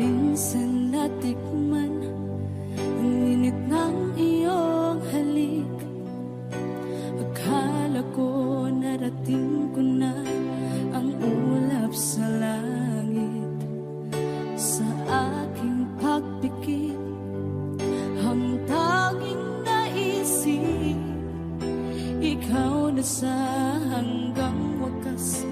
Minsan natikman ang init ng iyong halik. Akala ko narating ko na ang ulap sa langit. Sa aking pagpikit, ang tanging naisip, ikaw na sa hanggang wakas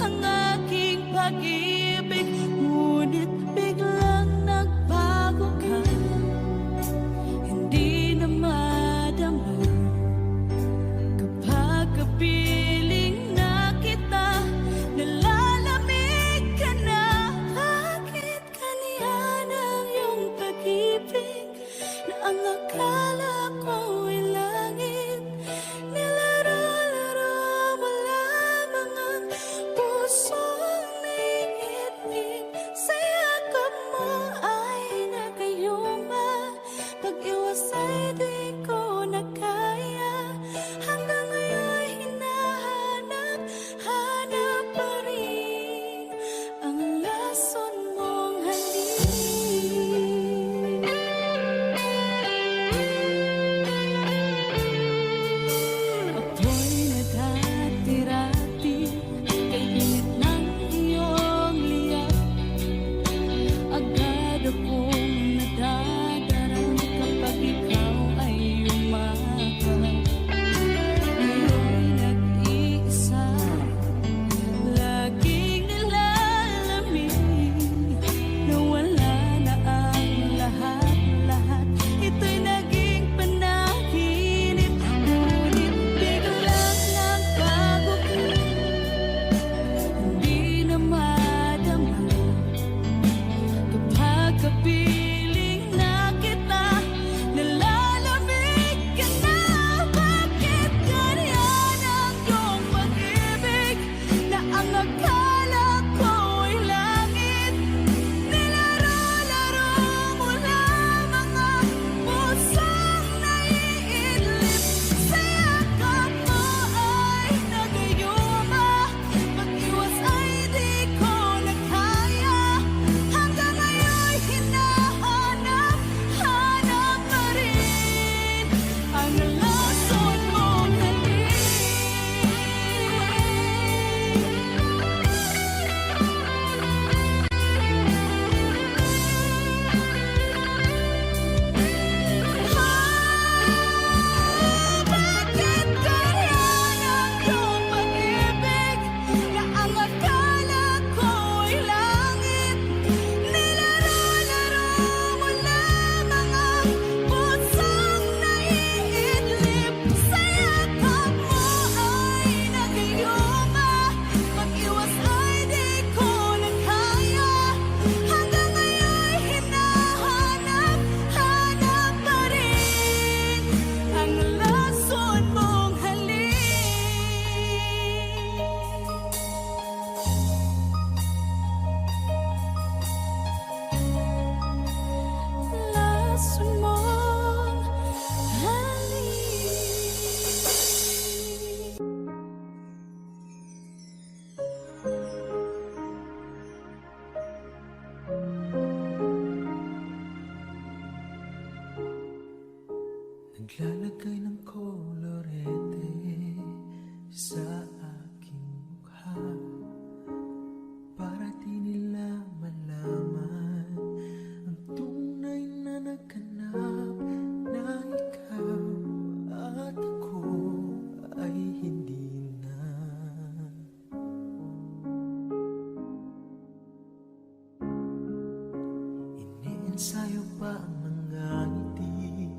ang aking pag-ibig. Ngunit biglang nagbago ka, hindi na madama kapag kapiling na kita. Nalalamig ka na, bakit kaniyan ang iyong pag-ibig na ang akala ko ay langit? Nilaro-laro mo lamang ang pusong naiinip. Sa yakap mo ay nagayuma, pag-iwas ay di ko na kaya. Hanggang ngayon hinahanap pa rin ang lason mong halik. Ako'y nadati-rati kay init ng iyong liyak. Agad akong nadadarang kapag ikaw ay umakap. Ngayon nag-iisa, laging nilalamig. Nawala na ang lahat-lahat, ito'y naging panaginip. Ngunit biglang nagbago ka, hindi na madama kapag kapiling na kita. Nalalamig ka na, bakit ganyan ang iyong pag-ibig na ang akala ko ay langit? Nilaro-laro mo lamang ang pusong naiidlip. Sa yakap mo ay nagayuma, pag-iwas ay di ko na kaya. Hanggang ngayon hinahanap pa rin ang lason mong halik. Bakit ganyan ang iyong pag-ibig na ang akala ko ay langit? Nilaro-laro mo lamang ang pusong naiidlip. Sa yakap mo ay nagayuma, pag-iwas ay di ko na kaya. Hanggang ngayon hinahanap pa rin ang lason mong halik. Lason mong halik. Naglalagay ng kolorete sa aking mukha para di nila malaman ang tunay na naghanap na ikaw at ako ay hindi na. Iniensayo pa ang mga ngiti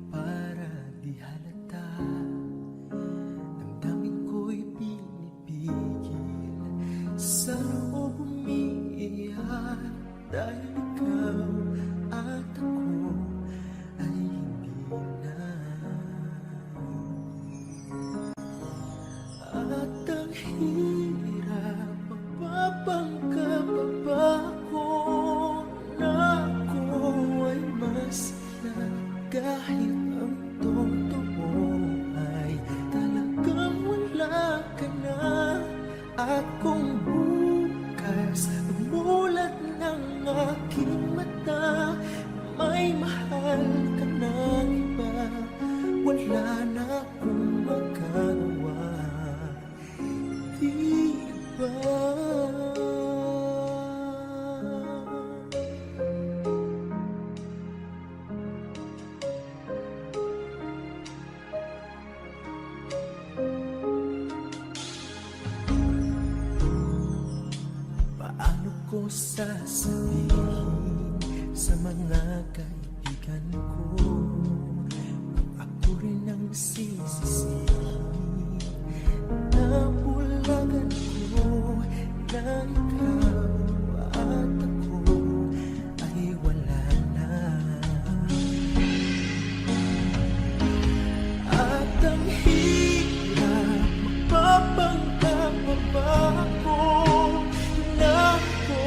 para di halata. Damdamin ko'y pinipigil, sa loob umiiyak dahil ikaw at ako ay hindi na. At ang hirap magpapanggap pa ba ako na ako ay masaya kahit ang totoo ay talagang wala ka na. At kung bukas ang mulat ng aking sasabihin sa mga kaibigan ko kung ako rin ang sisisihin na bulagan ko na ikaw at ako ay wala na. At ang hirap magpapanggap pa ako na ako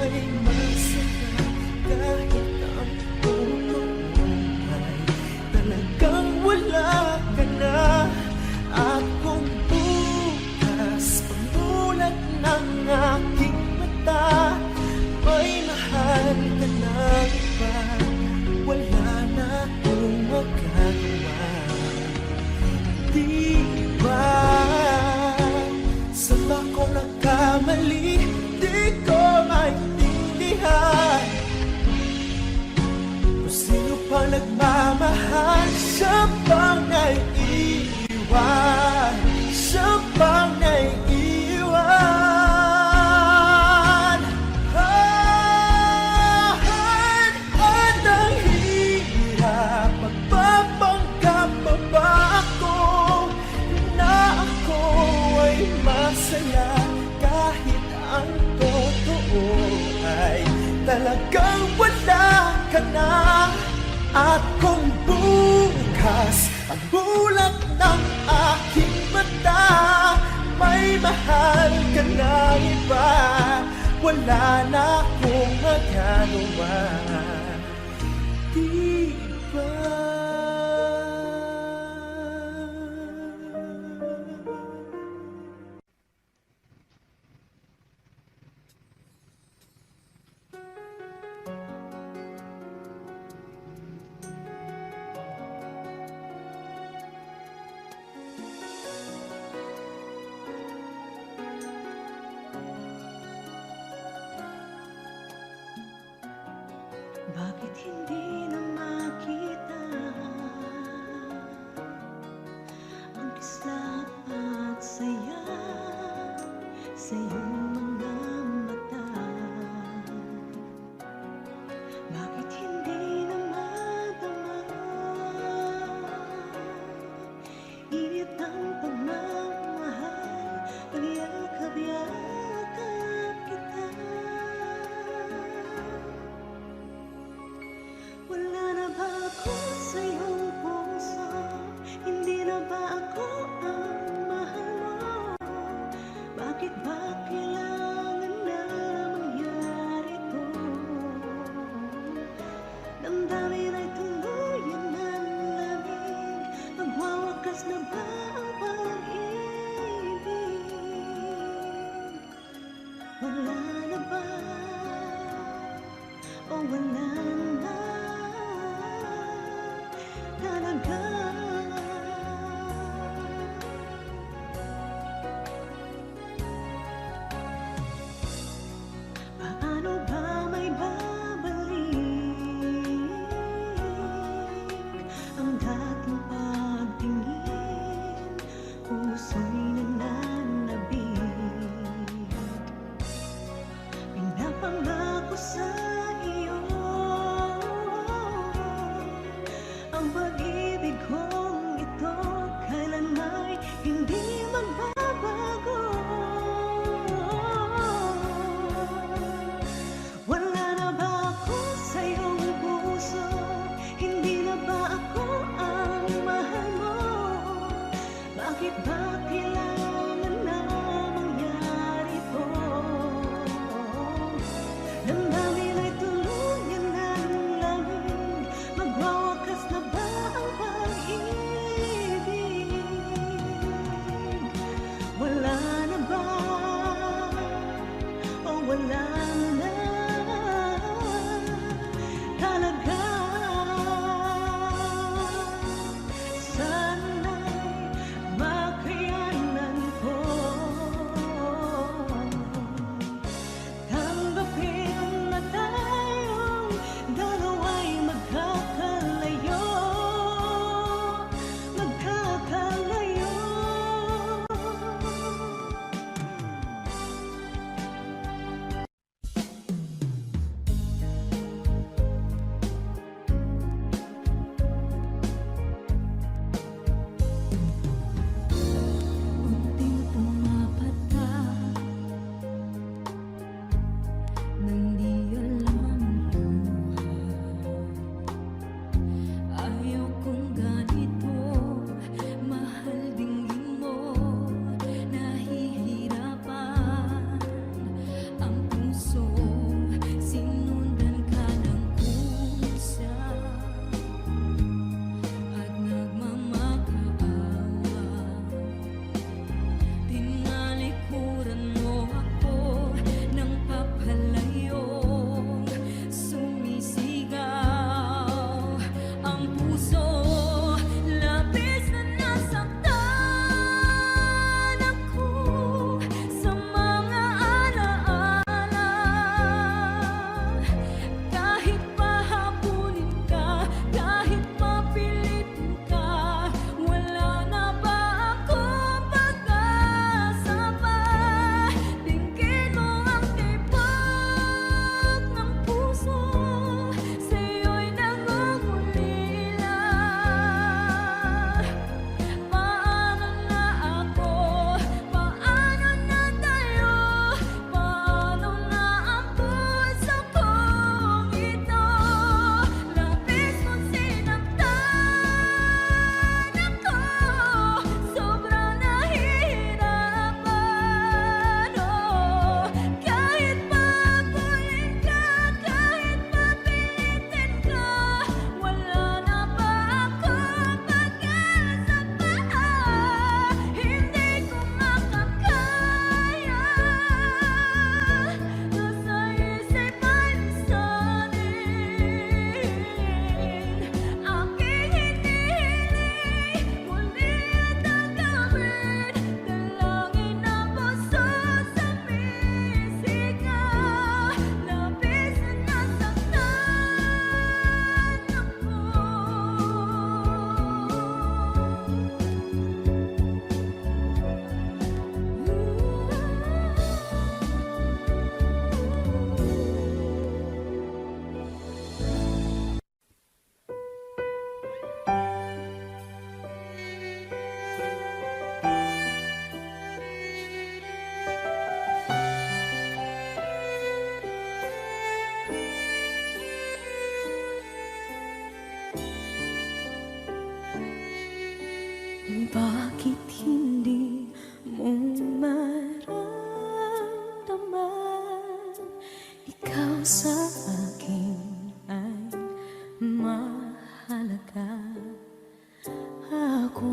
ay masaya kahit ang totoo ay talagang wala ka na. At kung bukas pamulat ng aking mata may mahal ka na iba, wala na akong magagawa. Di ba saan ako nagkamali? Di ko maintindihan kung sino pa nagmamahal. Siya bang naiiwan? Siya bang naiiwan? At ang hirap magpapanggap pa ba ako na ako ay masaya kahit ang totoo ay talagang wala ka na. At kung bukas ang bulat ng aking mata may mahal ka na iba, wala na akong magagawa. Di ba? Bakit hindi na makita ang kislap at saya sa iyong mga mata? Bakit hindi na madama init ang pagmamahal, pagyakap-yakap kita? Wala na ba ako sa iyong puso? Hindi na ba ako ang mahal mo? Bakit ba kailangan na mangyari to? Damdamin ay tuluyan ng lamig, magwawakas na ba ang pag-ibig? Wala na ba? O wala na talaga? Paano ba may babalik ang dating pagtingin? Puso'y nananabik, pinapangako sa iyo ang pag-ibig ko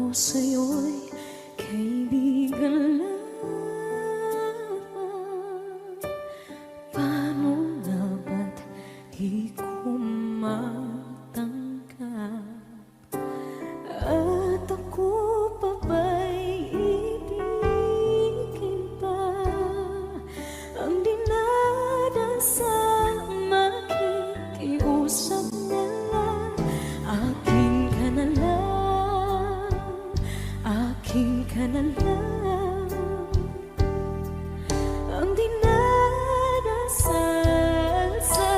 sa'yo'y kaibigan lang. Paano nga ba't di ko matanggap? At ako pa ba'y ibigin pa? Ang dinadasang makikiusap na lang. Akin ka na lang, akin ka na lang. Ang dinadasal sa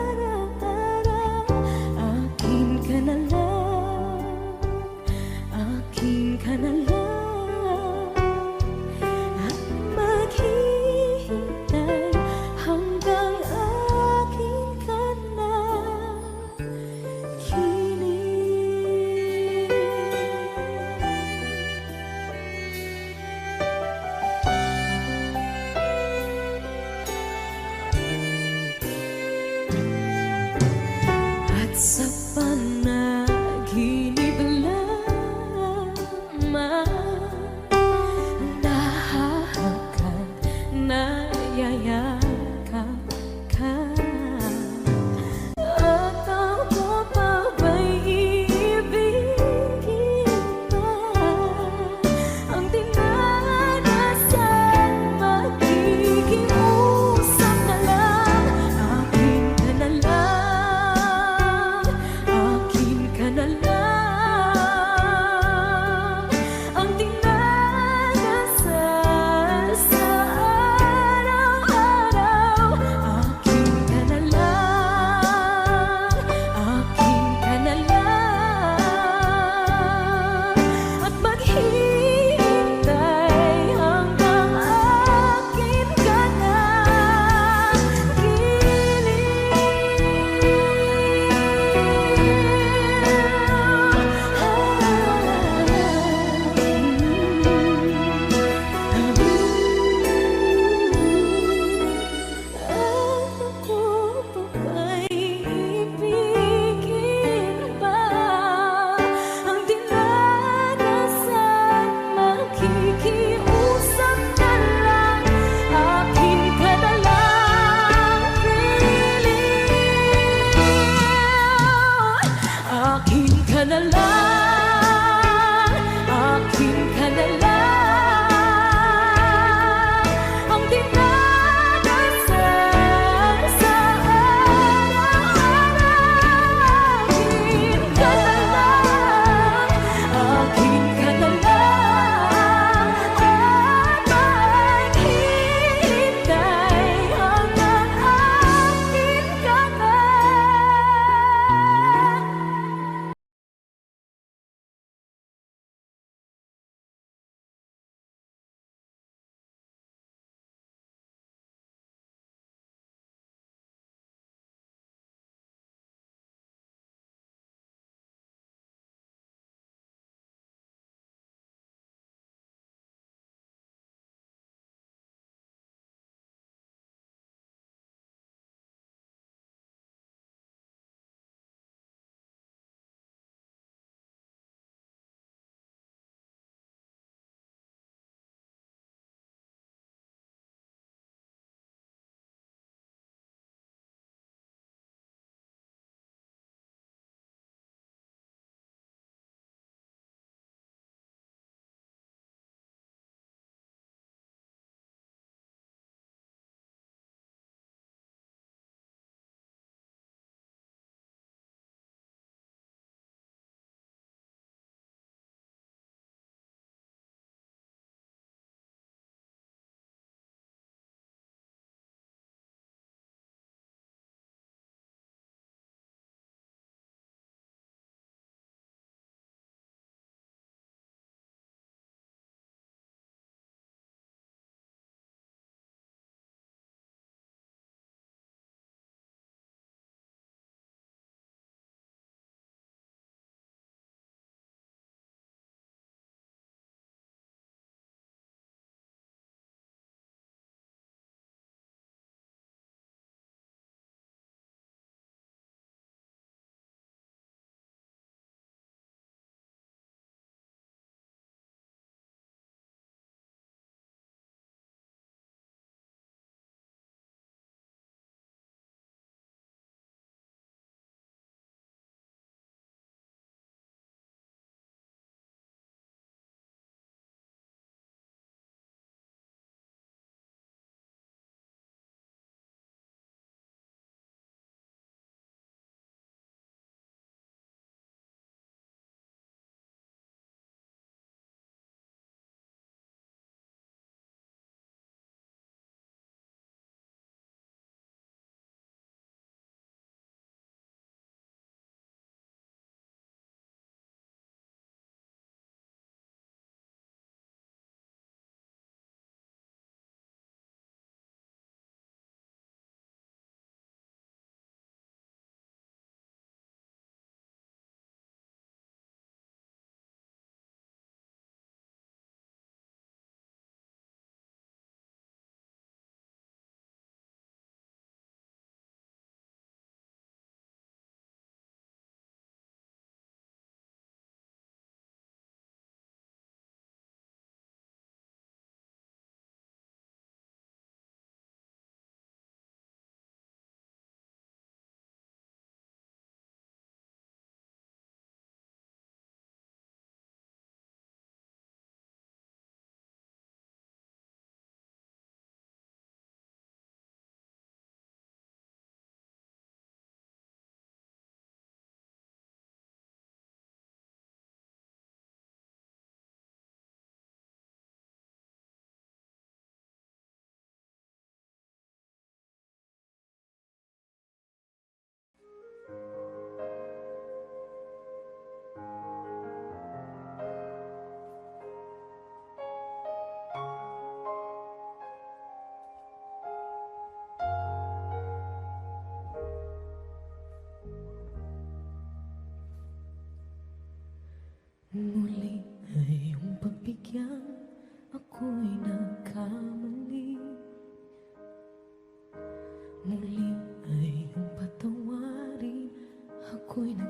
araw-araw. Akin ka na lang, akin ka na lang. At maghihintay hanggang akin ka na kinig. At sa panaginip lamang nahahagan, nayayakap ka. At ako pa ba'y iibigin pa? Ang dinadasal makikiusap na lang. Akin ka na lang,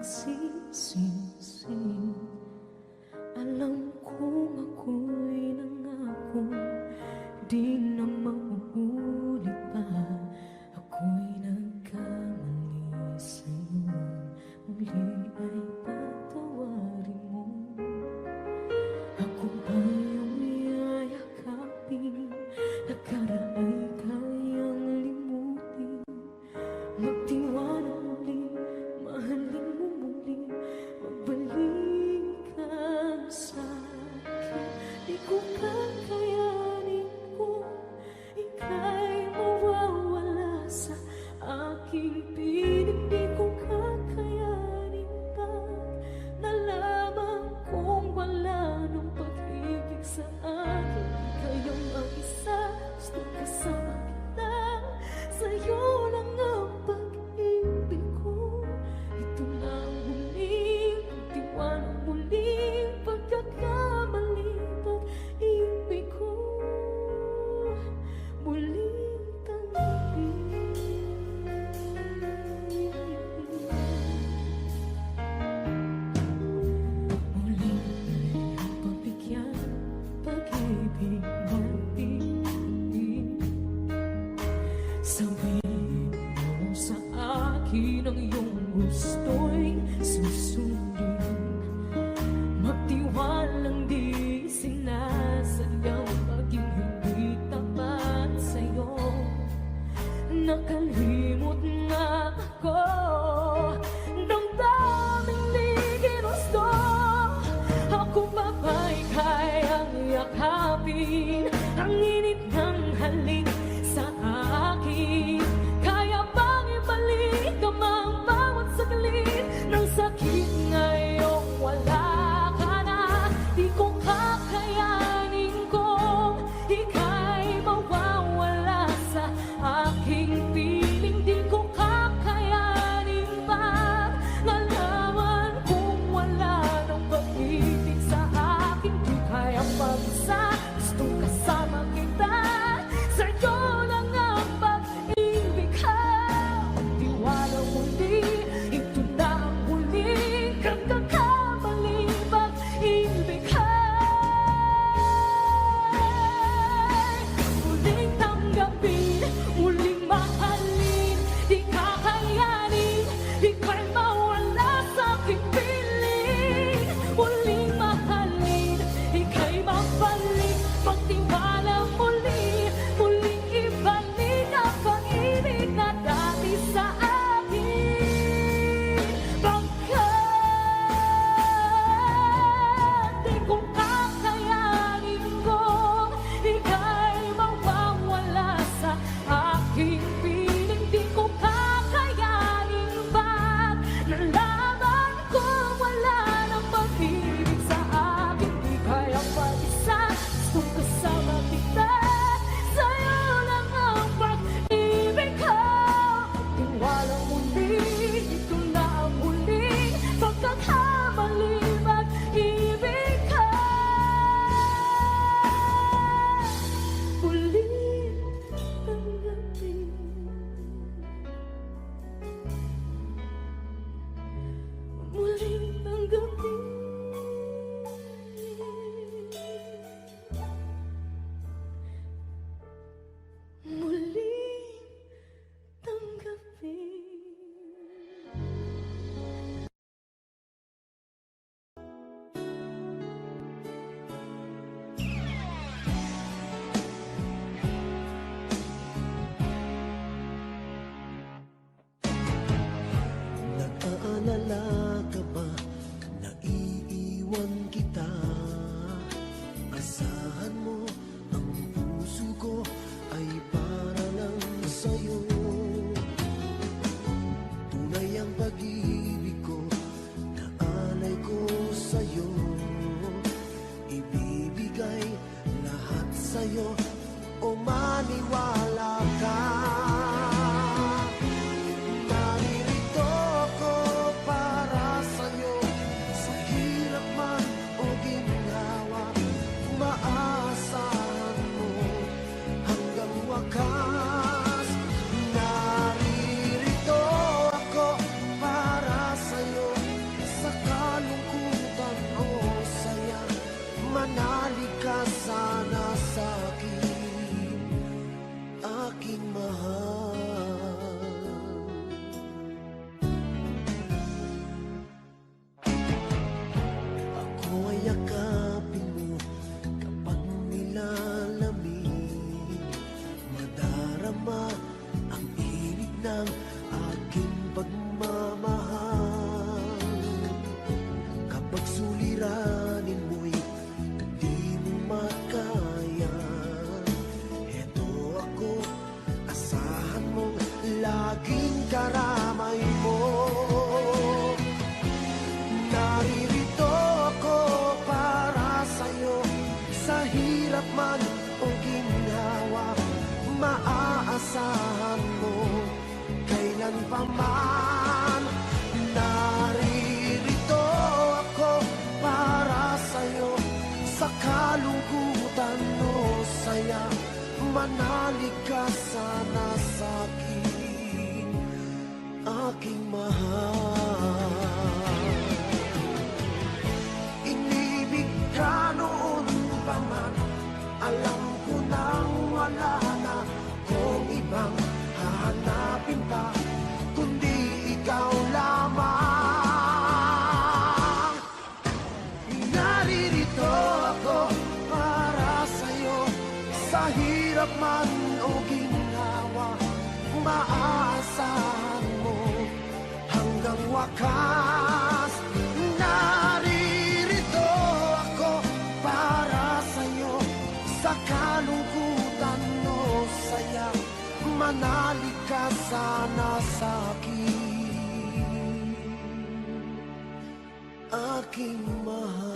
nagsisisi. Alam kong ako'y nangako, di na mauulit pa. Ako'y nagkamali sa'yo, muli ay patawarin mo. Ako ba yung yayakapin, nakaraan ay kayang limutin? Magtiwala muli, mahalin mo muli, magbalik ka sa'kin. Di ko kakayanin kung ika'y mawawala sa aking piling. Di ko kakayanin pag nalaman kong wala nang pag-ibig sa akin. Kayang mag-isa, gusto kasama kita, sa'yo lang ang pag-ibig ko. Ito na ang huling, pagtiwalang muling pagkakamali. Pag-ibig ko muling tanggapin. Muling pagbigyan, pag-ibig natin. Sabihin mo sa akin ang iyong gusto'y susundin. Magtiwalang di sinasadyang maging hindi tapat sa'yo. Nakalimot na ako, damdaming di ginusto. Ako pa ba'y kayang yakapin ang init ng halik sa akin? Kaya bang ibalik ang mga bawat saglit ng sakit ngayong wala ka na? Di ko kakayanin kung ika'y mawawala sa aking piling. Di ko kakayanin pa nalaman kung wala nang pag-ibig sa akin. Di kaya mag-isa, gusto kasama kita, sa'yo lang ang pag-ibig ko. Tiwala muli, ito na ang huling pagkakamali. Pag-ibig ko muling tanggapin, muling mahalin. Di kakayanin, di ka'y mawala sa aking piling. Muling mahalin, ika'y mabalik, magtiwala muli, muling ibalik ang pag-ibig na dati sa akin. Pagkat di ko kakayanin kung ika'y mawawala sa aking piling. Di ko kakayanin pag nalaman kung wala nang pag-ibig sa akin. Di kaya mag-isa, gusto kasama kita, sa'yo lang ang pag-ibig ko. Tiwala muli, ito na ang huling pagkakamali. Pag-ibig ko muling tanggapin. Muling tanggapin. Muling tanggapin. Nag-aalala ka ba? Naiiyak pa man. Naririto ako para sa'yo, sa kalungkutan o saya. Manalig ka sana sa'kin, aking mahal. Inibig ka noon pa man, alam ko nang wala na kung ibang hahanapin pa, kundi ikaw lamang. Naririto ako para sa'yo, sa hirap man o ginhawa, maaasahan mo hanggang wakas. Naririto ako para sa'yo, sa kalungkutan o saya. Manalig ka sana sa'kin, aking mahal.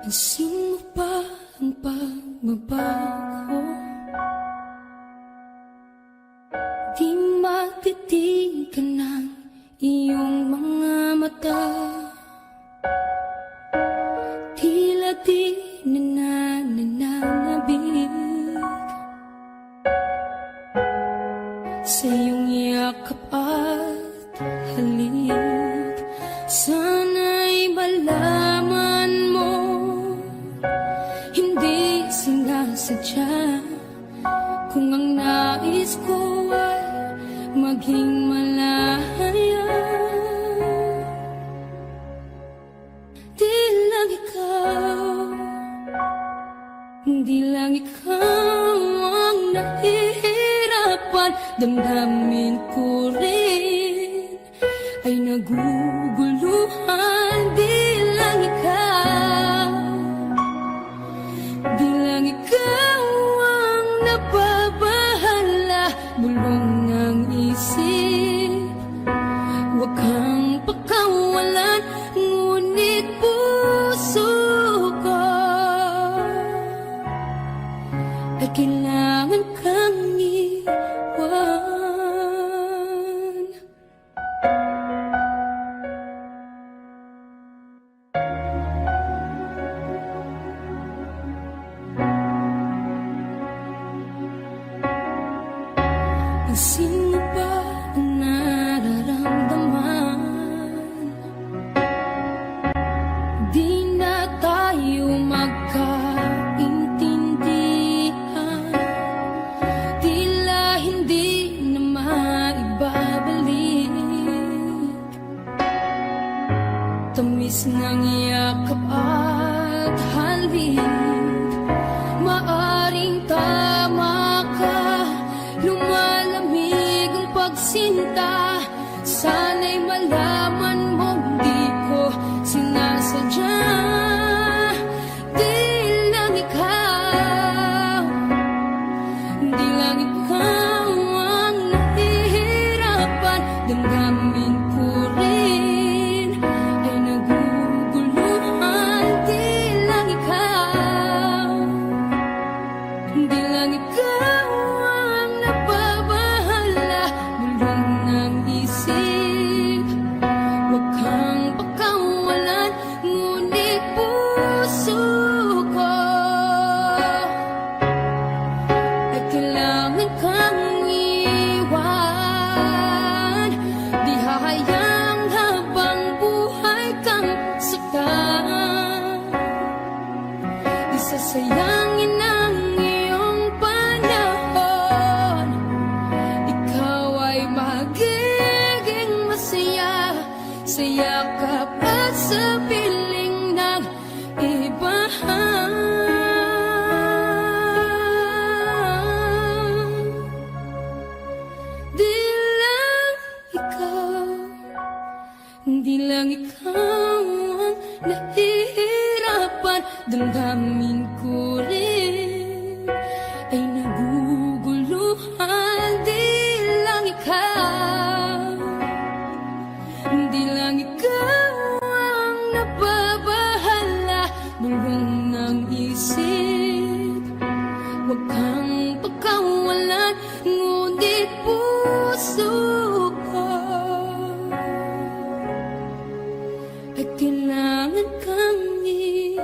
Pansin mo ba ang pagbabago? Di matitigan ng iyong mga mata. Tila di nananabig sa iyong yakap at halik. Sana'y malaman mo, hindi sinasadya, kung ang nais ko ay maging malaya. Di lang ikaw, di lang ikaw ang nahihirapan. Damdamin ko rin ay naguguluhan. Di lang ikaw, di lang ikaw ang nababahala. Bulong ng isip, huwag kang pakawalan, ngunit puso ko ay kailangan kang iwan. Pansin mo ba ang nararamdaman? Di na tayo magkaintindihan, tila hindi na maibabalik. Tamis ng yakap at halik, maaring tama ka. Lumalamig ang pagsinta, sana'y malaman mo di ko sinasadya. Di lang ikaw, di lang ikaw ang nahihirapan. Damdamin ko rin ay naguguluhan. Di lang ikaw, di lang ikaw ang nababahala. Bulong ng isip, huwag kang pakawalan, ngunit puso ko ay kailangan kang iwan. Di hahayang habang buhay kang saktan, di sasayangin ang iyong panahon. Ikaw ay magiging masaya sa yakap at sa piling ng iba. kang pagkawalan, ngunit puso ko ay kailangan kang iwan.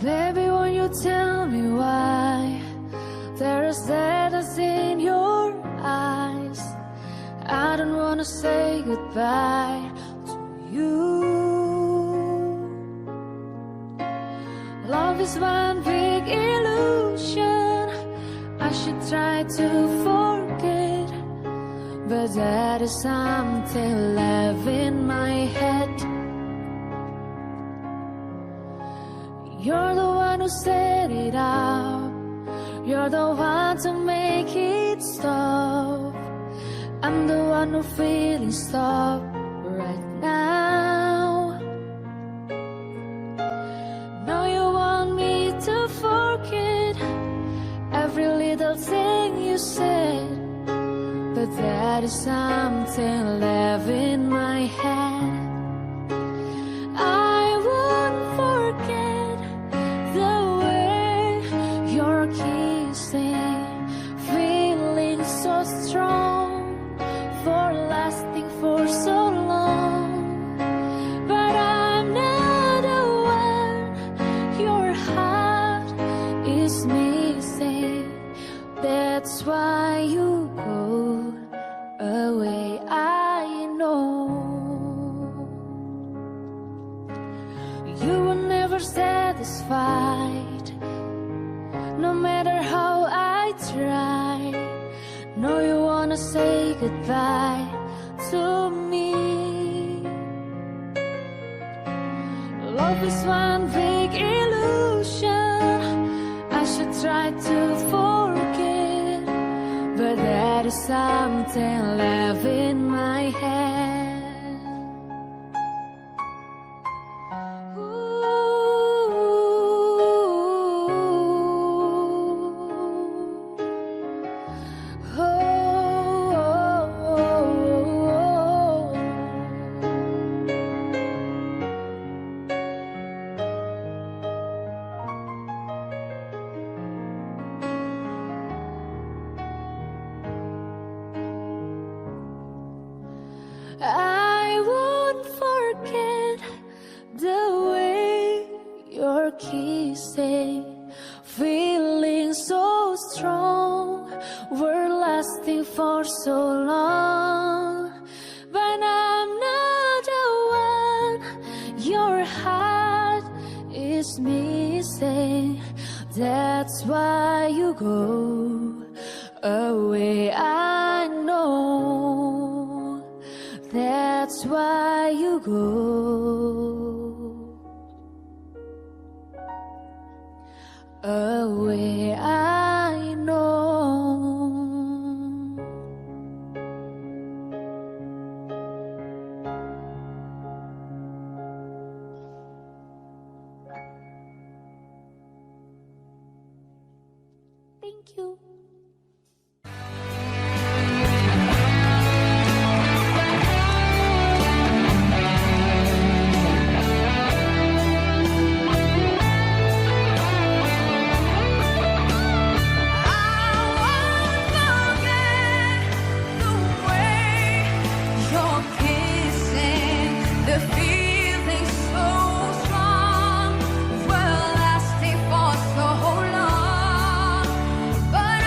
Baby, won't you tell me why there is sadness in your eyes? I don't wanna say goodbye to you. Love is one big illusion. I should try to forget, but that is something left in my head. You're the one who set it up. You're the one to make it stop. I'm the one who feeling stop right now. Now you want me to forget every little thing you said, but that is something left in my head. I won't forget the way you're kissing, feeling so strong, for lasting for so long. But I'm not the one your heart is missing. That's why you go away, I know. You were never satisfied, no matter how I try. No, you wanna say goodbye to me. Love is one big illusion. I should try to forget, but that is something left in my head. I won't forget the way you're kissing, feeling so strong, we're lasting for so long. But I'm not the one your heart is missing. That's why you go away, I know. That's why you go away, I know. Thank you. But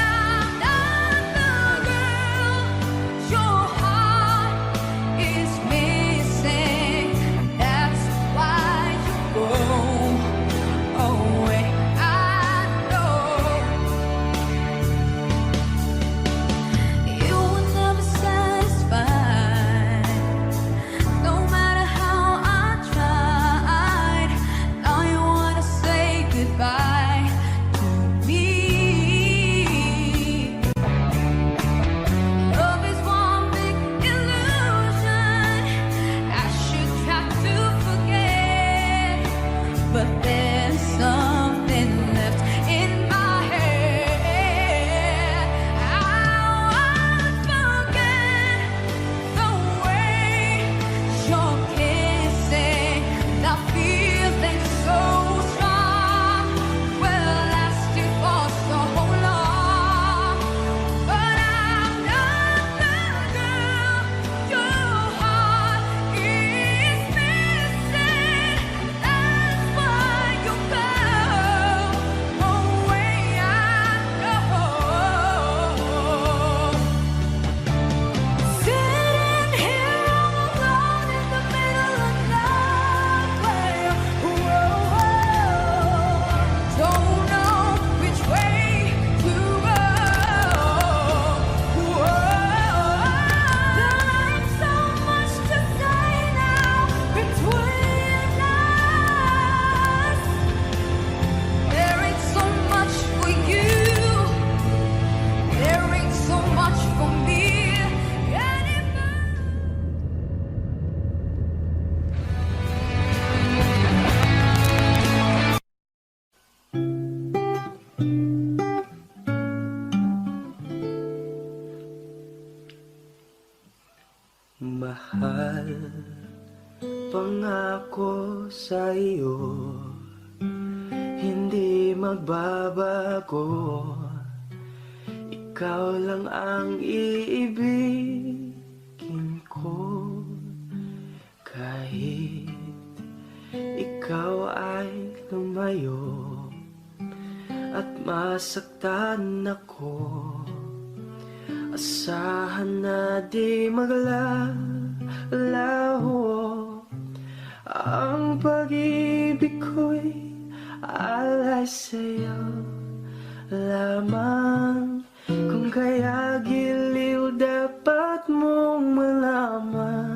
pangako sa iyo, hindi magbabago. Ikaw lang ang iibigin ko. Kahit ikaw ay lumayo at masaktan ako, asahan na di maglalaho. Ang pag-ibig ko'y alay sa'yo lamang. Kung kaya giliw dapat mong malaman.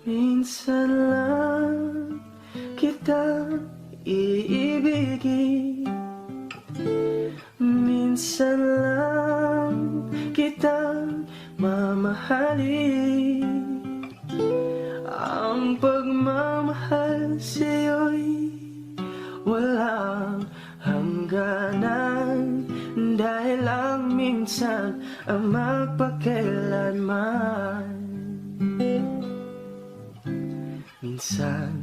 Minsan lang kitang iibigin, minsan lang kitang mamahalin. Ang pagmamahal sa'yo'y walang hangganan, dahil lang minsan ang magpakailanman. Minsan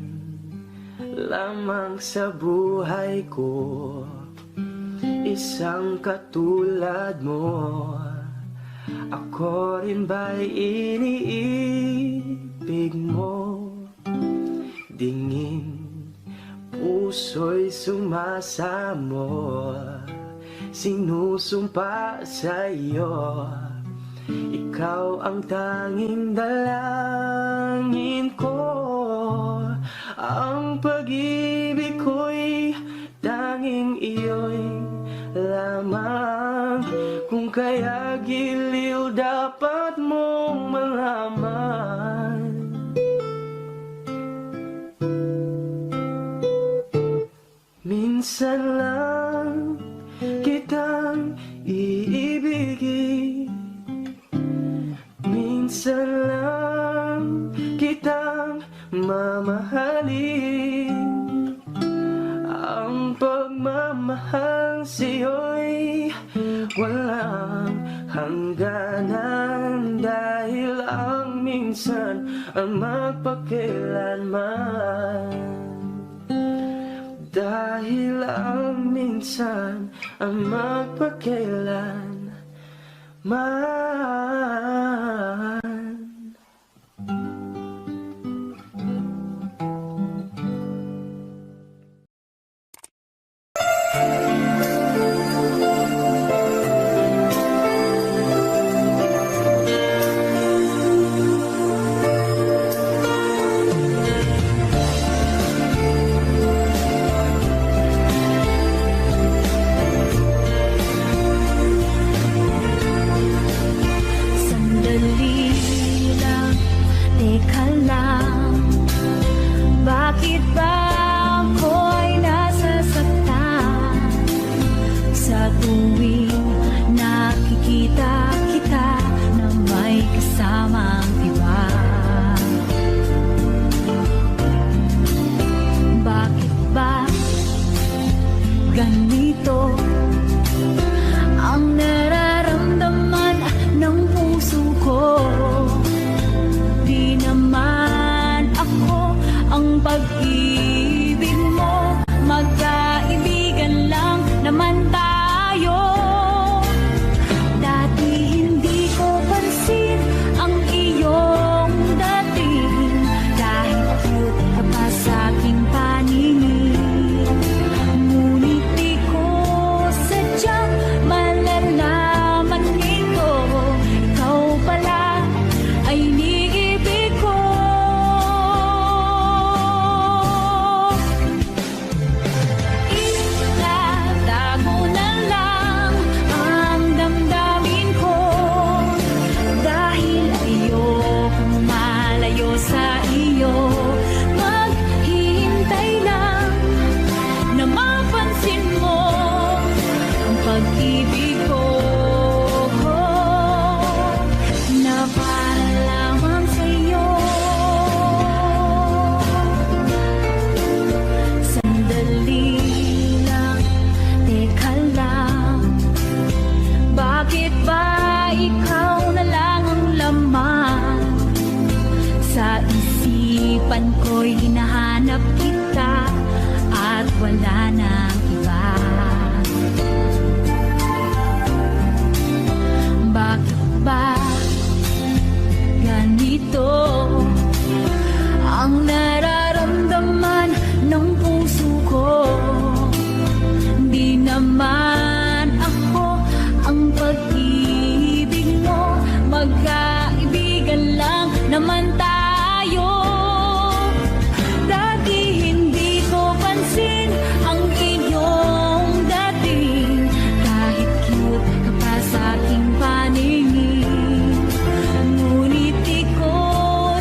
lamang sa buhay ko, isang katulad mo. Ako rin ba'y iniibig mo? Dingin puso'y sumasamo, sinusumpa sa'yo. Ikaw ang tanging dalangin ko. Ang pag-ibig ko'y tanging iyo'y lamang. Kung kaya giliw dapat mong malaman. Minsan lang kitang iibigin, minsan lang kitang mamahalin. Ang pagmamahal sa'yo'y walang hangganan, dahil ang minsan ang magpakailanman. Dahil ang minsan ang magpakailanman. Sandali lang, teka lang, bakit ba ako'y nasasaktan sa tuwing nakikita kita na may kasamang iba? Bakit ba ganito ang nararamdaman ng puso ko? Di naman ako ang pag-ibig mo, magkaibigan lang naman tayo. Dati hindi ko pansin ang iyong dating, kahit cute ka pa sa aking paningin. Ngunit di ko sadyang malalaman nito, ikaw pala ay iniibig ko. Itatago na lang ang damdamin ko, dahil ayokong malayo sa iyo. Maghihintay lang na mapansin mo ang pag-ibig ko, na para lamang sa'yo. Sandali lang, teka lang, bakit ba isipan ko'y hinahanap kita at wala nang iba. Bakit ba ganito ang nararamdaman ng puso ko? Di naman ako ang pag-ibig mo, magkaibigan lang naman tayo. Dati hindi ko pansin ang inyong dating, kahit cute ka pa sa aking paningin. Ngunit ikaw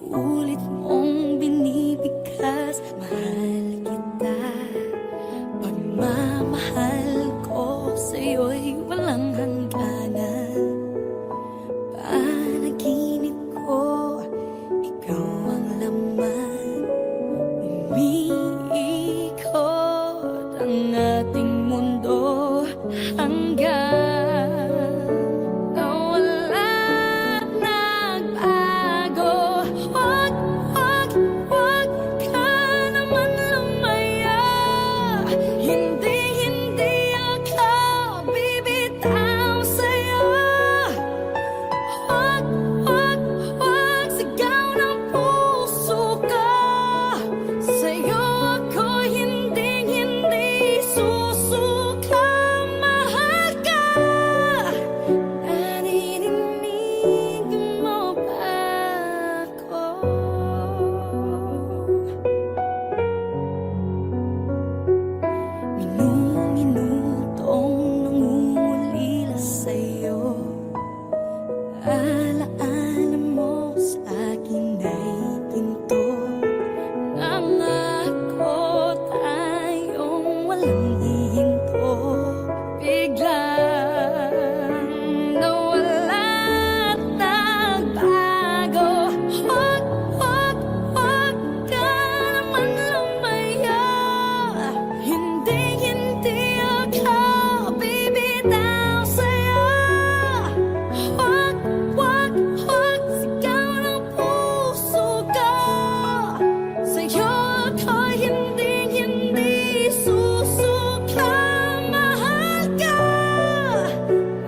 Inuulit mong binibigkas. Mahal kita. Pagmamahal ko sa'yo'y walang hangganan. Panaginip ko, ikaw ang laman. Umiikot ang ating mundo hanggang nawala at nagbago. Wag, wag, wag ka naman lumaya. Hindi, hindi ako bibitaw sa'yo. Wag, wag, wag, sigaw ng puso ko. Sa'yo ako hindi, hindi susuka. Mahal ka. Naririnig mo ba ako? Minu-minutong nangungulila sa'yo. Alaala mo sa akin ay ginto. Nangako tayong walang hihinto. Biglang nawala at nagbago. Wag, wag, wag ka naman lumaya. Hindi, hindi ako bibitaw sa'yo. Wag, wag, wag, sigaw ng puso ko. Sa'yo ako hindi, hindi susuka. Mahal ka.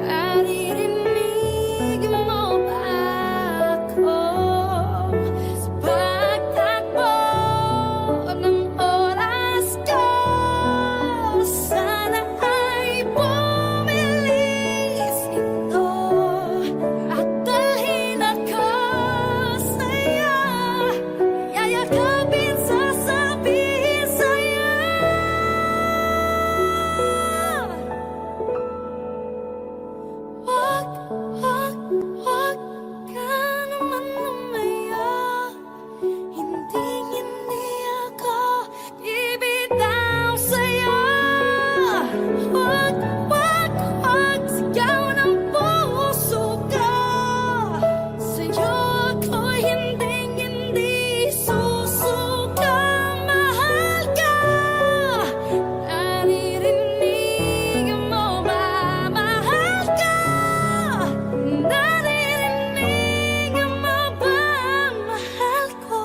Naririnig mo ba ako? Sa pagtakbo ng oras ko, sana ay bumilis ito at dalhin ako sa'yo. Yayakapin, sasabihin sa'yo. Wag, wag, wag ka naman lumaya. Hindi, hindi ako bibitaw sa'yo. Wag, wag, wag, sigaw ng puso ko. Sa'yo ako hindi, hindi susuka. Mahal ka. Naririnig mo ba? Mahal ka. Naririnig mo ba? Mahal ko.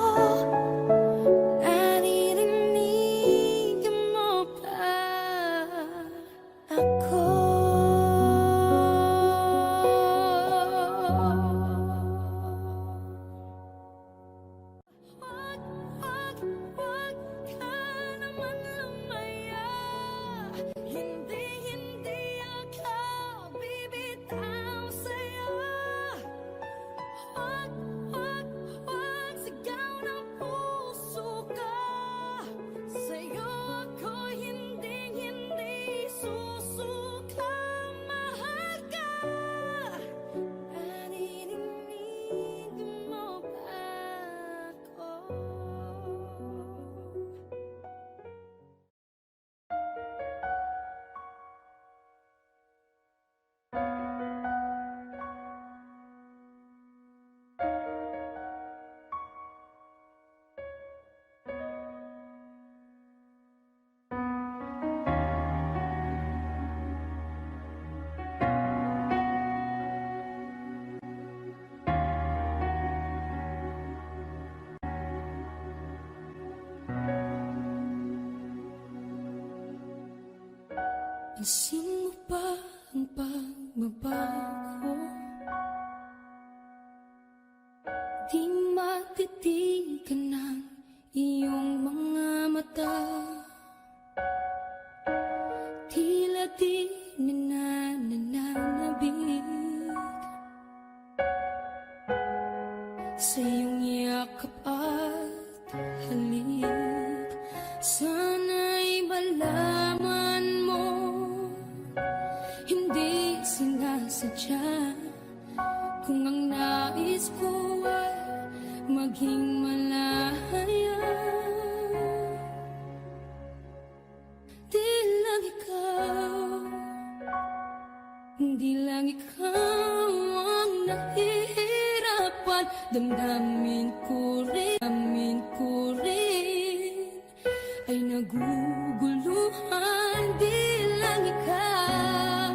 Naririnig mo ba ako? Wag, wag, wag ka naman lumaya. Hindi, hindi ako bibitaw sa'yo. Wag, wag, wag, sigaw ng puso ko. Sa'yo ako hindi, hindi susuka. Mahal ka. Naririnig mo ba ako? Pansin mo ba ang pagbabago? Di matitigan ng iyong mga mata. Tila di nananabig sa iyong yakap at halik. Sana'y malaman mo malaya. Di lang ikaw, di lang ikaw ang nahihirapan. Damdamin ko rin ay naguguluhan. Di lang ikaw,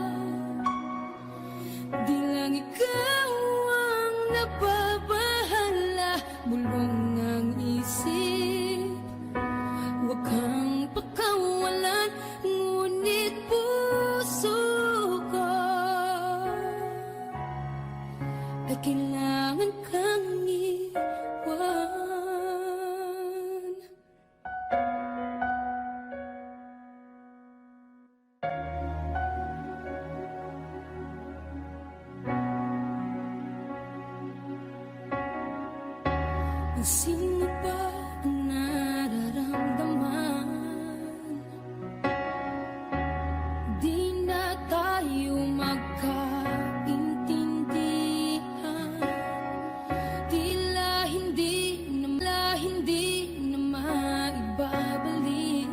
di lang ikaw ang nababahala. Bulong ng isip, huwag kang pakawalan, ngunit puso ko ay kailangan kang iwan. Sino ba ang nararamdaman? Di na tayo magkaintindihan. Tila hindi na maibabalik.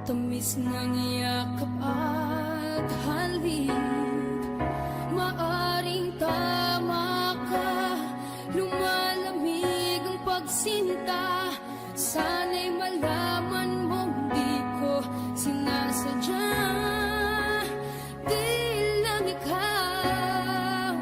Tamis ng yakap at halik, maaring tama ka. Lumalamig ang pagsinta, sana'y malaman mong di ko sinasadya. Di lang ikaw,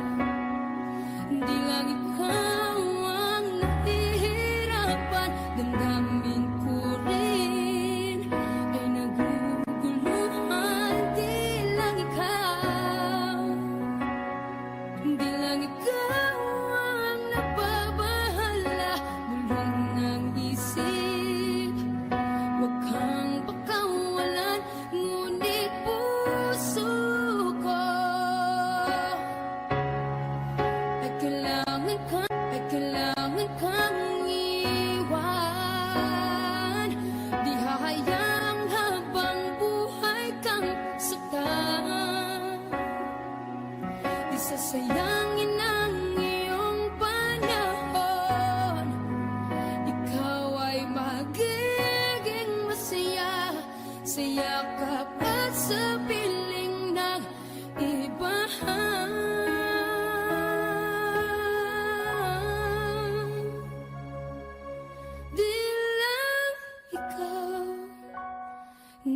di lang ikaw ang nahihirapan. Damdamin ko rin ay naguguluhan. Di lang ikaw, di lang ikaw ang nababahala. Bulong ng isip, huwag kang pakawalan, ngunit puso ko ay kailangan kang iwan. Di hahayang habang buhay kang saktan. Di sasayangin ang iyong panahon. Ikaw ay magiging masaya sa yakap at sa piling ng iba. Di lang ikaw,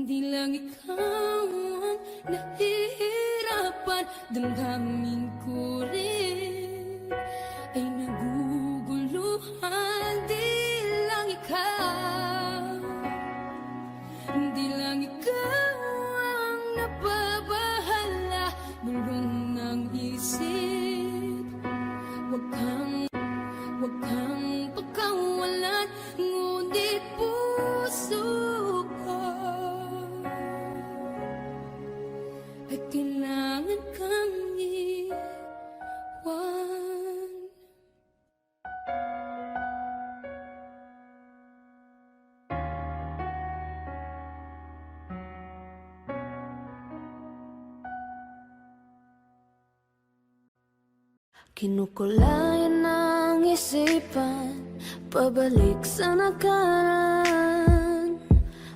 di lang ikaw ang nahihirapan. Damdamin ko rin ay naguguluhan. Di lang ikaw, di lang ikaw ang nababahala. Bulong ng isip, huwag kang pakawalan, ngunit puso ko ay kailangan kang iwan. Kinukulayan ng isipan, pabalik sa nakaraan.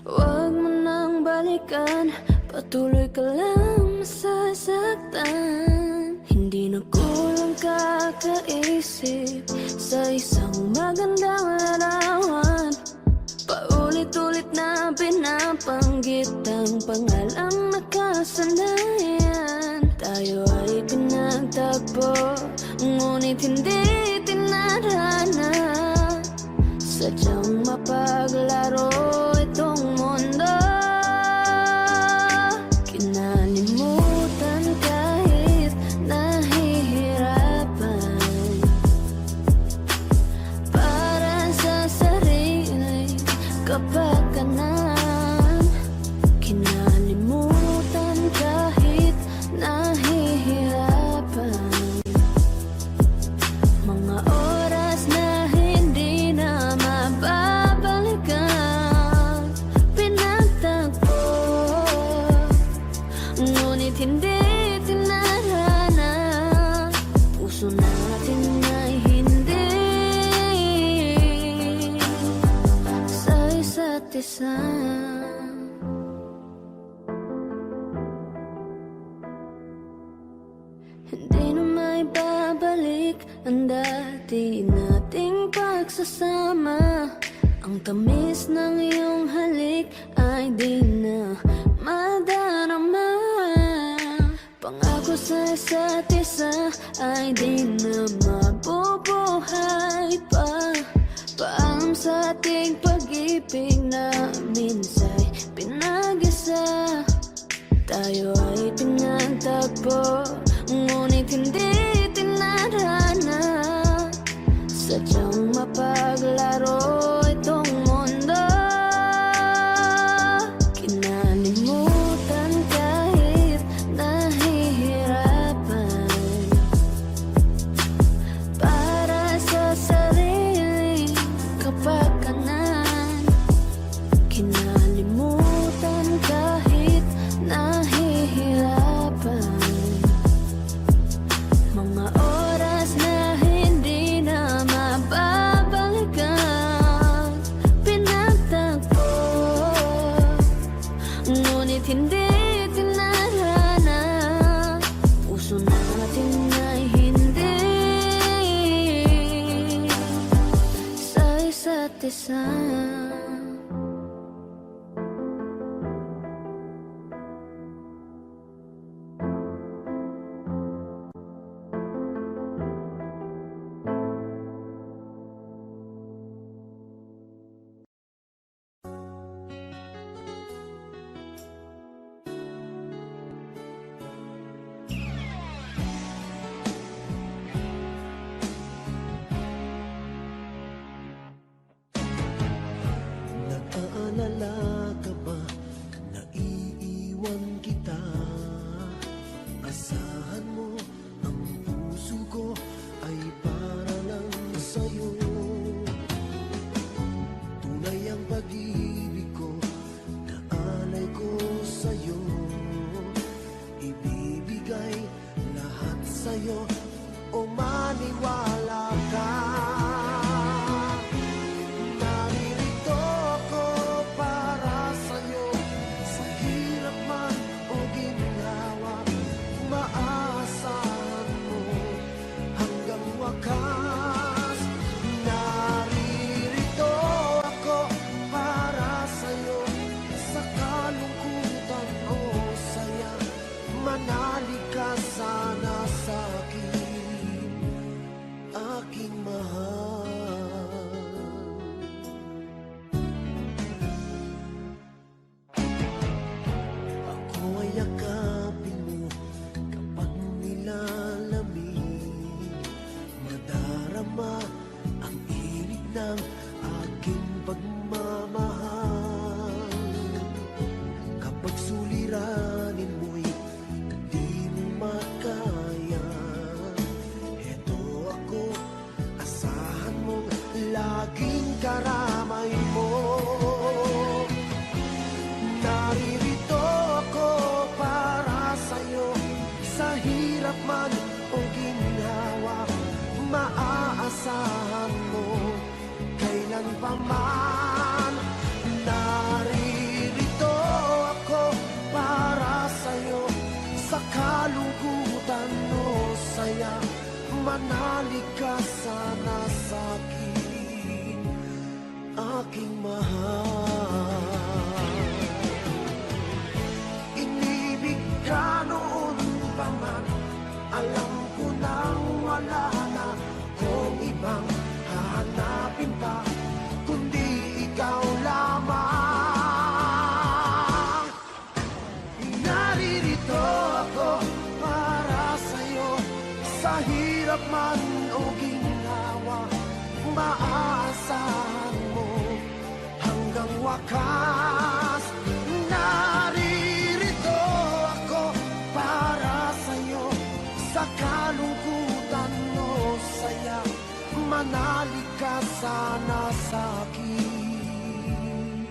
Huwag mo nang balikan, patuloy ka lang masasaktan. Hindi na kulang kakaisip sa isang magandang larawan. Paulit-ulit na pinapanggit ang pangalang nakasanayan. Tayo ay pinagtagpo, ngunit hindi tinadhana. Sadyang mapaglaro itong mundo. Kinalimutan kahit nahihirapan, para sa sarili kapakanan. Kinalimutan kahit nahihirapan, mga oras na hindi na mababalikan. Pinagtagpo, ngunit hindi tinadhana. Puso natin ay isa. Hindi na maibabalik ang dati nating pagsasama. Ang tamis ng iyong halik ay di na madarama. Pangako sa isa't isa ay di na mabubuhay pa. Paalam sa ating pag-ibig na minsa'y pinag-isa. Tayo ay pinagtagpo, ngunit hindi tinadhana. Sadyang mapaglaro itong mundo. Kinalimutan kahit nahihirapan, para sa sariling kapakanan. Kinalimutan kahit nahihirapan, mga oras na hindi na mababalikan. Pinagtagpo, ngunit hindi tinadhana. Puso natin ay hindi sa isa't isa. Nag-aalala ka ba na iiwan kita? Asahan mo, ang puso ko ay para lang sa'yo. Tunay ang pag-ibig ko na alay ko sa'yo. Ibibigay lahat sa'yo, o maniwala ka. Naririto ako para sa'yo, sa hirap man o ginhawa. Maaasahan mo hanggang wakas. Naririto ako para sa'yo, sa kalungkutan o saya. Manalig ka sana sa'kin, aking mahal. Ako ay yakapin mo kapag nilalamig. Madarama ang init ng aking pagmamahal. Kapag suliranin mo'y di mo makaya, eto ako, asahan mong laging karamay mo. Naririto ako para sa'yo, sa hirap man o ginhawa. Maaasahan mo kailan pa man. Naririto ako para sa'yo, sa kalungkutan o saya. Manalig ka sana sa'kin, aking mahal. Inibig ka noon pa man, alam ko nang wala na kung ibang hahanapin pa, kundi ikaw lamang. Naririto ako para sa'yo, sa hirap man o ginhawa. Maaasahan mo hanggang wakas. Naririto ako para sa'yo, sa kalungkutan o saya. Manalig ka sana sa'kin,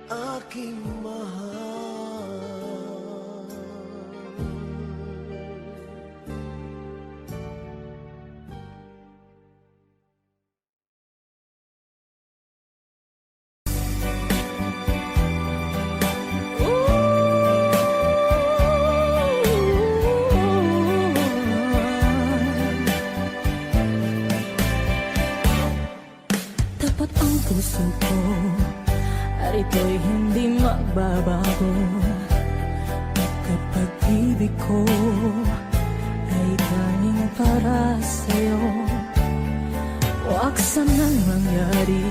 aking mahal. puso ko at ito'y hindi magbabago. At pag-ibig ko ay tanging para sa'yo. Huwag sanang mangyari,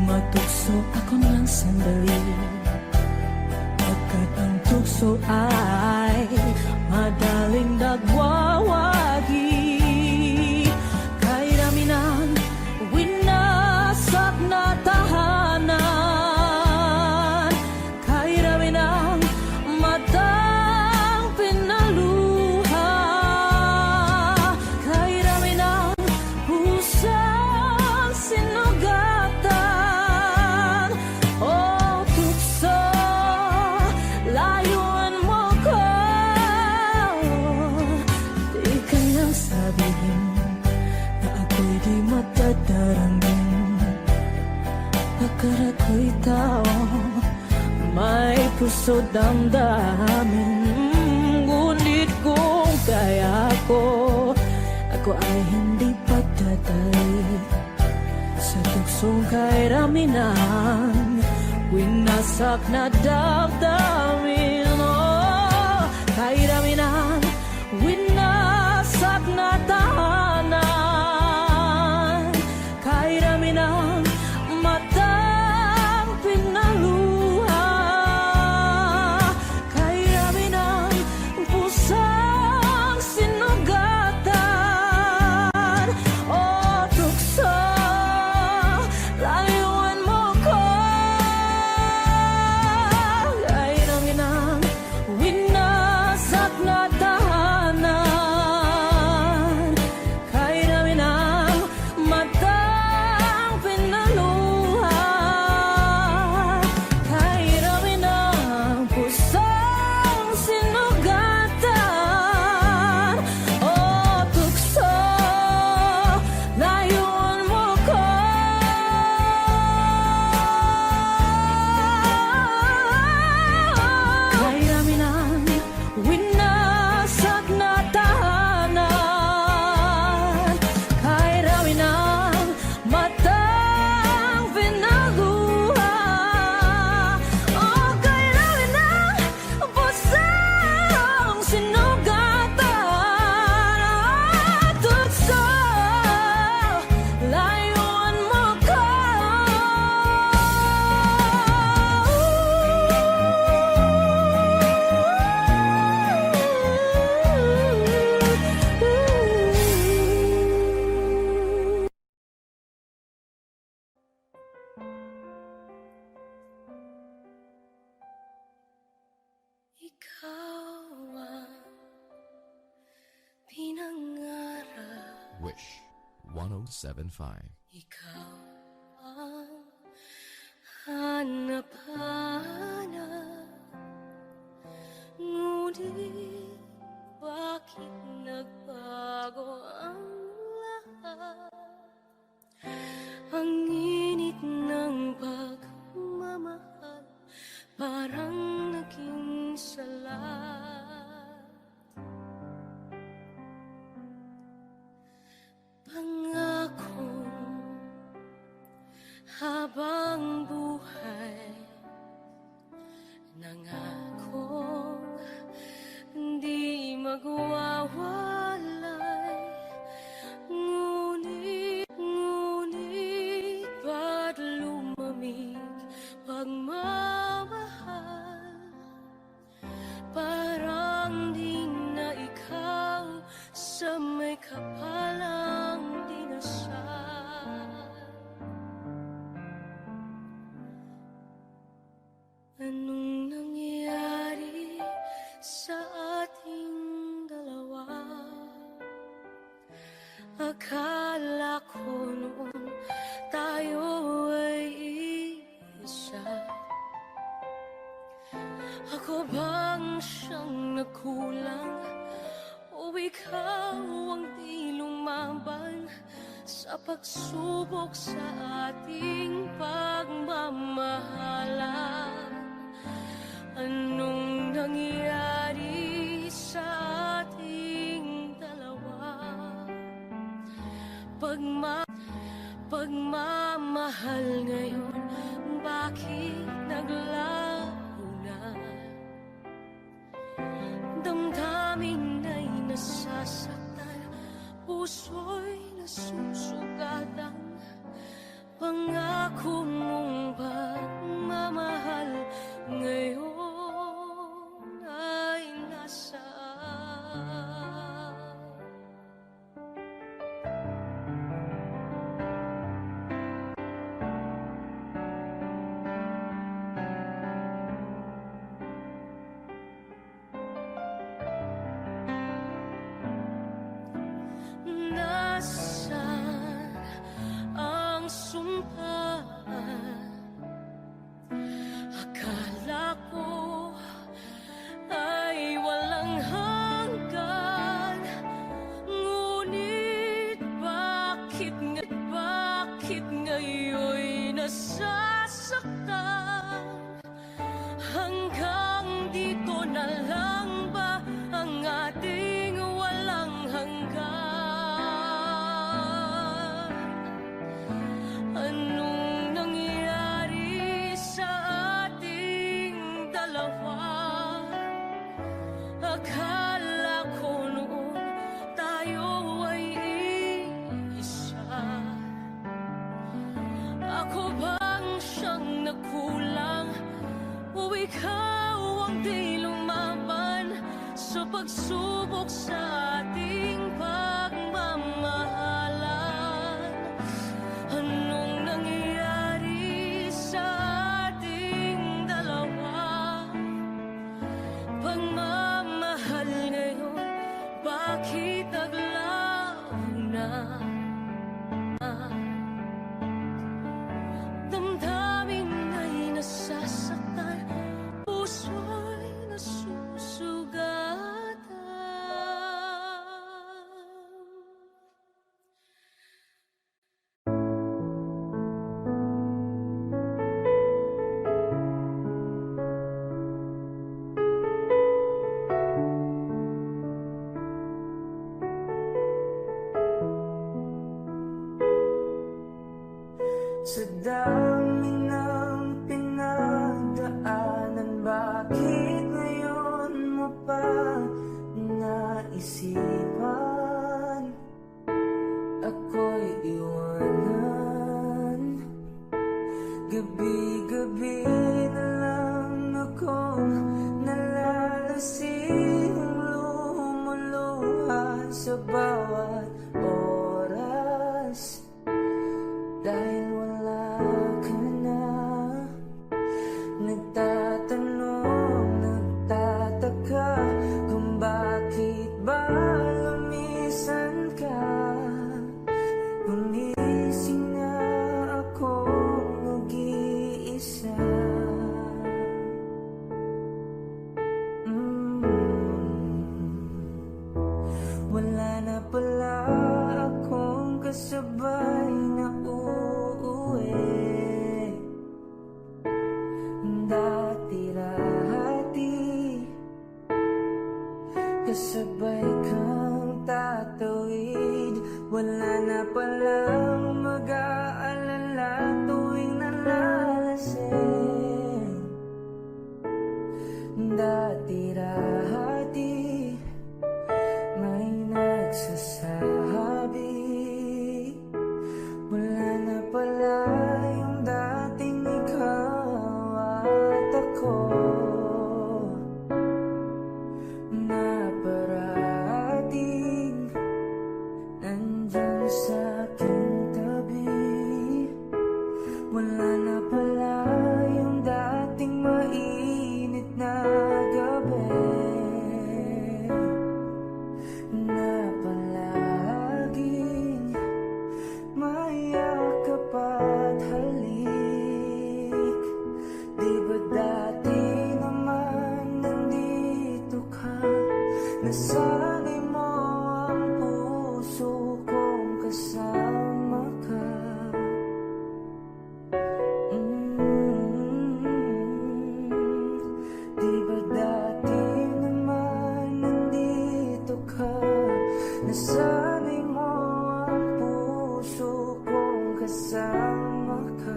matukso ako ng sandali. Pagkat ang tukso ay madaling nagwawagi. Kahit dami ng winasak na tahanan, kahit dami ng matang pinaluha, kahit dami ng pusang sinugatan, o tukso, layuan mo ko. Di kanyang sabihin na ako'y di matatarangin. Pagkat ako'y tao, may puso damdamin. Ngunit kung kaya ko, ako ay hindi pagtatay sa tuksong kairaminan, winasak na damdamin. Oh, kairaminan, winasak na tahanan, kairaminan, matang pinaluha, kairaminan, pusang sinugatan, o tukso, layuan mo ko. Kairaminan, winasak na tahanan, kairaminan, matang pinaluha, kairaminan, pusang sinugatan, o tukso, layuan mo ko. Kairaminan, winasak na tahanan, kairaminan, matang pinaluha, o kairaminan, pusang sinugatan, o tukso, layuan mo ko. Ikaw ang pinangarap, Wish 1075. ikaw ang hanap-hanap. Ngunit bakit nagbago ang lahat? Ang init ng pagmamahal parang naging salat. Pangako habang buhay, nangakong di magwawalay. Ngunit ba't lumamig pagmamahal? Parang di na ikaw sa may kapalang dinasal. Anong nangyari sa ating dalawa? Akala ko noon tayo ay isa. Ako bang siyang nagkulang, o ikaw ang di lumaban sa pagsubok sa ating pagmamahalan? Anong nangyari sa ating dalawa? pagmamahal ngayon, bakit naglaho na? Damdamin ay nasasaktan, puso'y nasusugatan. Pangako mong pagmamahal ngayon ay nasaan? Nasaan ang sumpa? Akala ko ay walang hanggan, ngunit bakit ngayon'y nasasaktan? Hanggang dito na lang ba ang ating walang hanggan? Anong nangyari sa ating dalawa? Akala ko noon tayo ay iisa. Ako bang siyang nagkulang, o ikaw ang di lumaban sa pagsubok sa ating pagmamahalan? Anong nangyari sa ating dalawa? Pagmamahal ngayon, bakit naglaho na? Damdamin ay nasasaktan, puso'y nasusugatan. Sa dami ng pinagdaanan, bakit ngayon mo pa naisipan ako'y iwanan? Gabi-gabi na lang akong nalalasing, lumuluha sa bawat oras. Dahil wala ka na, nagtatanong, nagtataka kung bakit ba lumisan ka. Gumising na akong nag-iisa. Wala na pala akong kasabay na uuwi. Dati-rati kasabay kang tatawid. Wala na palang mag-aalala tuwing nalalasing. Dati-rati may nagsasabi, wala na pala yung dating ikaw at ako, na parating nandyan sa aking tabi. kasama ka.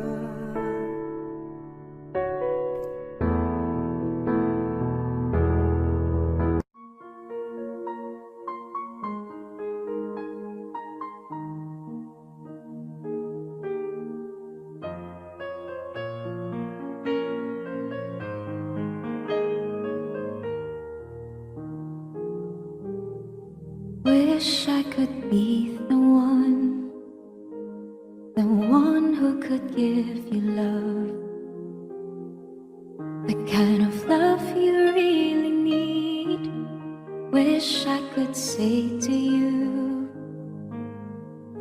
Wish I could be the one who could give you love, the kind of love you really need. Wish I could say to you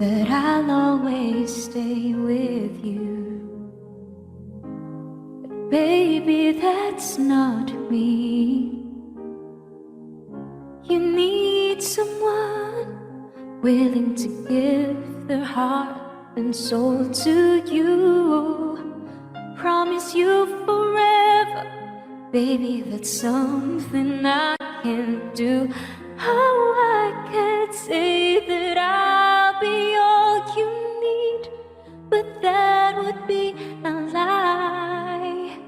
that I'll always stay with you. But baby, that's not me. You need someone willing to give their heart and soul to you. Promise you forever, baby, that's something I can't do. How I can't say that I'll be all you need, but that would be a lie.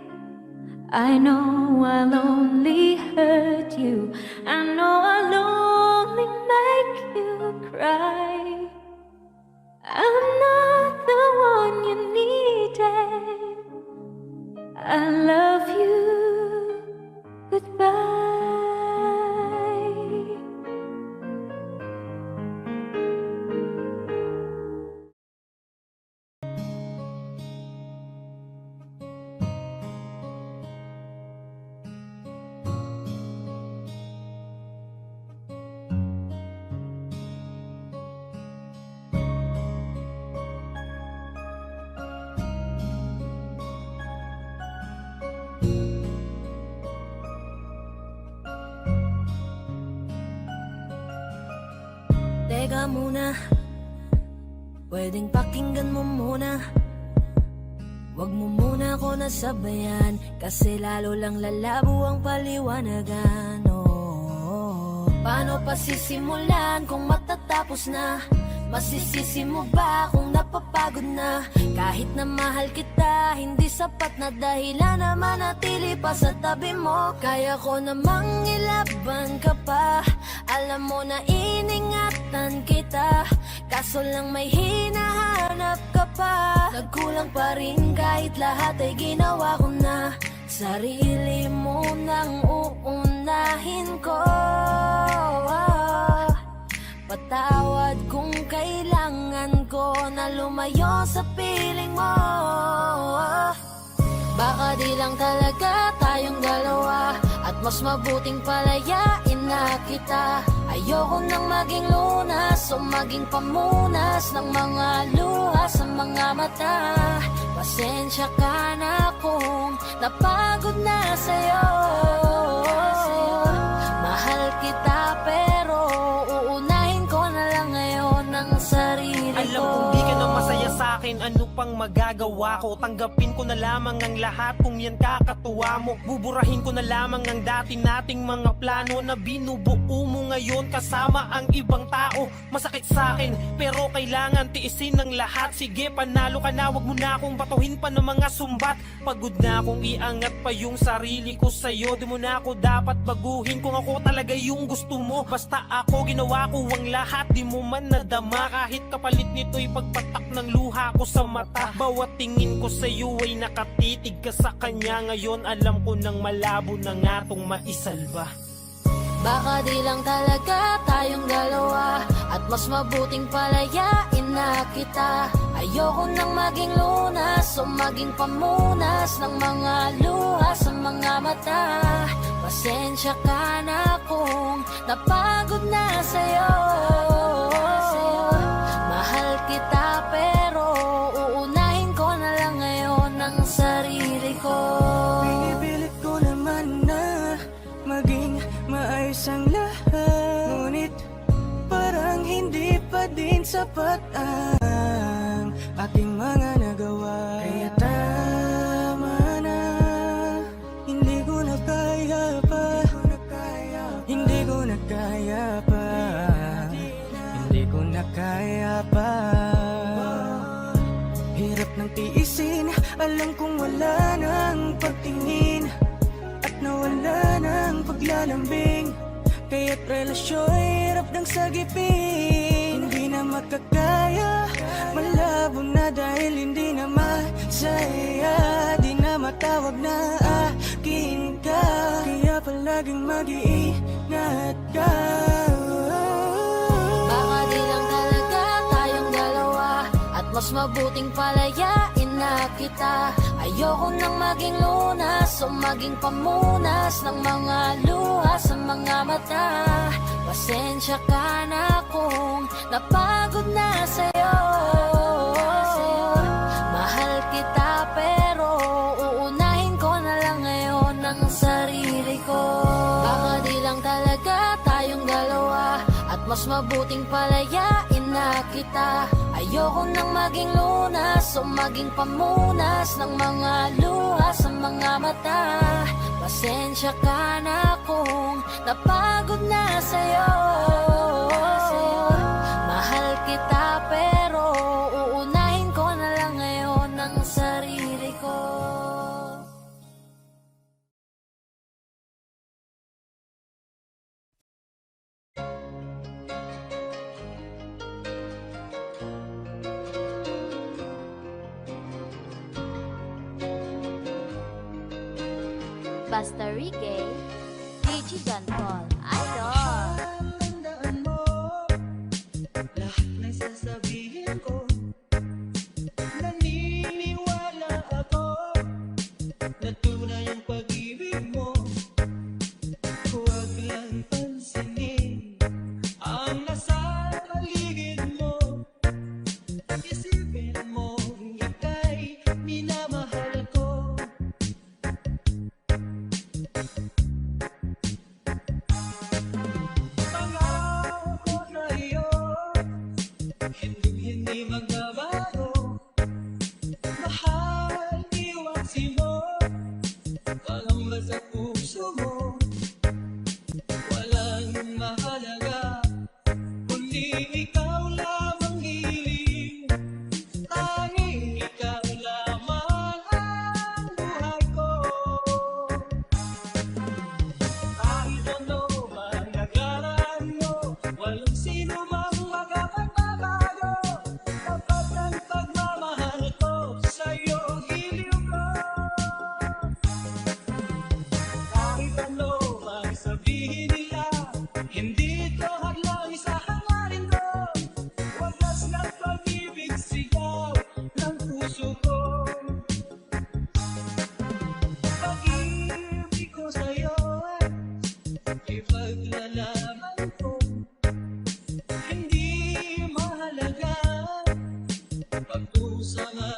I know I'll only hurt you. I know I'll only make you cry. I'm not the one you needed. I love you. Goodbye. Teka muna, pwedeng pakinggan mo muna. Wag mo muna ako nasabayan, kasi lalo lang lalabo ang paliwanagan. Oh, paano pa sisimulan kung matatapos na? Masisisi mo ba kung napapagod na? Kahit na mahal kita, hindi sapat na dahilan na manatili pa sa tabi mo. Kaya ko namang ilaban ka pa, alam mo na iningatan kita, kaso lang may hinahanap ka pa. Nagkulang pa rin kahit lahat ay ginawa ko na. Sarili mo nang uunahin ko. Patawad kung kailangan ko na lumayo sa piling mo. Baka di lang talaga tayong dalawa, at mas mabuting palayain na kita. Ayoko nang maging lunas o maging pamunas ng mga luha sa mga mata. Pasensya ka na kung napagod na sa'yo. Mahal kita pero uunahin ko na lang ngayon ang sarili ko. Alam kong di ka na masaya sa'kin, ano pang magagawa ko? Tanggapin ko na lamang ang lahat kung yan kakatuwa mo. Buburahin ko na lamang ang dati nating mga plano na binubuo mo ngayon kasama ang ibang tao. Masakit sa'kin pero kailangan tiisin ng lahat. Sige, panalo ka na, wag mo na akong batuhin pa ng mga sumbat. Pagod na akong iangat pa yung sarili ko sa'yo. Di mo na ako dapat baguhin kung ako talaga yung gusto mo. Basta ako, ginawa ko ang lahat, di mo man nadama. Kahit kapalit nito'y pagpatak ng luha ko sa mata. Bawat tingin ko sa'yo ay nakatitig ka sa kanya. Ngayon alam ko nang malabo na nga tong maisalba. Baka di lang talaga tayong dalawa, at mas mabuting palayain na kita. Ayoko nang maging lunas o maging pamunas ng mga luha sa mga mata. Pasensya ka na kung napagod na sa'yo. Mahal kita pero uunahin ko na lang ngayon ang sarili ko. Pinipilit ko naman na maging maayos ang lahat, ngunit parang hindi pa din sapat ang aking mga nagawa. Kaya tama na, hindi ko na kaya pa, hindi ko na kaya pa, hindi ko na kaya pa. nang tiisin. Alam kong wala nang pagtingin at nawala nang paglalambing. Kaya't relasyo'y hirap ng sagipin. Hindi na makakaya, malabo na dahil hindi na masaya. Di na matawag na akin ka, kaya palaging mag-iingat ka. Baka di lang talaga tayong dalawa, at mas mabuting palayain na kita. Ayoko nang maging lunas o maging pamunas ng mga luha sa mga mata. Pasensya ka na kung napagod na sa'yo. Mahal kita pero uunahin ko na lang ngayon ang sarili ko. Baka di lang talaga tayong dalawa, at mas mabuting palayain na kita. Ayoko nang maging lunas o maging pamunas ng mga luha sa mga mata. Pasensya ka na kung napagod na sa'yo. Mahal kita pero uunahin ko na lang ngayon ang sarili ko. Basta Reggae, DJ Don Paul, Idol. Tandaan mo lahat ng sasabihin ko. Naniniwala ako na tunay ang pag-ibig mo. Huwag lang pansinin ang nasa paligid mo. Isipin mo ika'y minamahal ko. Pangako sa'yo, hindi magbabago. Mahal, iwasin mo, walang sa puso mo. Walang mahalaga, kundi ikaw lamang hiling. Tanging ikaw lamang ang buhay ko. Kahit ano man nagaraan mo, walang sino mang makapagbabago. Kapag ang pagmamahal ko sa'yo giliw ko. Kahit ano mang sabihin nila, hindi ito hadlang sa hangarin ko. Wagas ng pag-ibig sigaw ng puso ko. Pag-ibig ko sa'yo ipaglalaban ko. Hindi mahalaga pag-usa nga